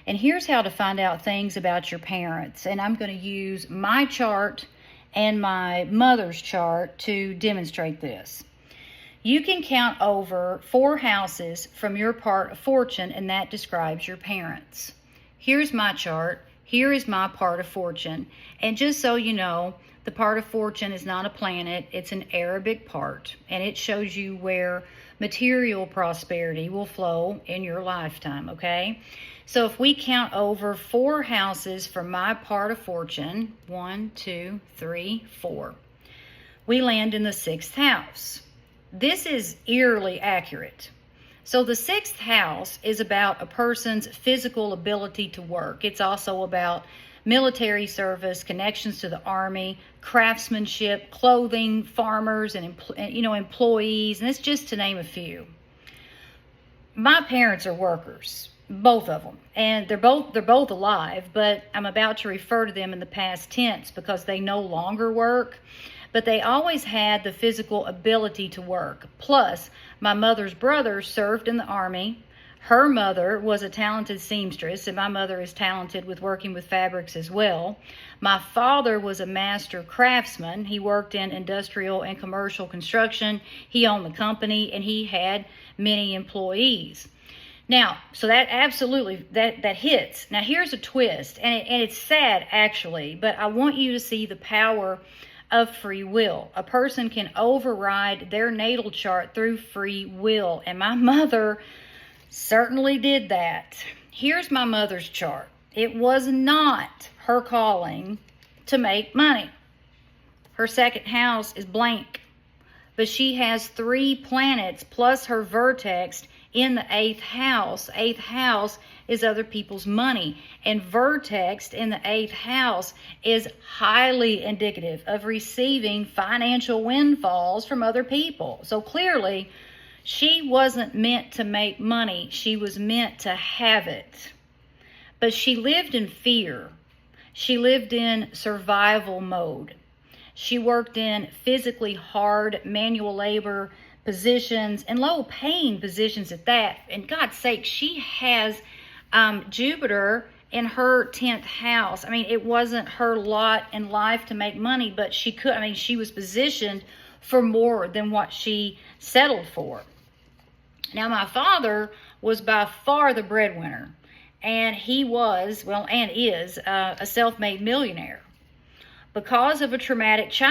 And here's how to find out things about your parents. And I'm going to use my chart and my mother's chart to demonstrate this. You can count over 4 houses from your part of fortune, and that describes your parents. Here's my chart. Here is my part of fortune. And just so you know, the part of fortune is not a planet. It's an Arabic part, and it shows you where material prosperity will flow in your lifetime, okay? So if we count over 4 houses from my part of fortune, 1, 2, 3, 4, we land in the 6th house. This is eerily accurate. So the 6th house is about a person's physical ability to work. It's also about military service, connections to the army, craftsmanship, clothing, farmers, and employees, and it's just to name a few. My parents are workers, both of them, and they're both alive, but I'm about to refer to them in the past tense because they no longer work. But they always had the physical ability to work. Plus, my mother's brother served in the army. Her mother was a talented seamstress, and my mother is talented with working with fabrics as well. My father was a master craftsman. He worked in industrial and commercial construction. He owned the company, and he had many employees. Now, so that absolutely, that hits. Now, here's a twist, and it's sad, actually, but I want you to see the power of free will. A person can override their natal chart through free will, and my mother certainly did that. Here's my mother's chart. It was not her calling to make money. Her 2nd house is blank, but she has 3 planets plus her vertex in the 8th house. 8th house is other people's money, and vertex in the 8th house is highly indicative of receiving financial windfalls from other people. So clearly, she wasn't meant to make money. She was meant to have it. But she lived in fear. She lived in survival mode. She worked in physically hard manual labor positions and low-paying positions at that. And God's sake, she has Jupiter in her 10th house. I mean, it wasn't her lot in life to make money, but she could. I mean, she was positioned for more than what she settled for. Now, my father was by far the breadwinner, and he was, well, and is, a self-made millionaire. Because of a traumatic childhood,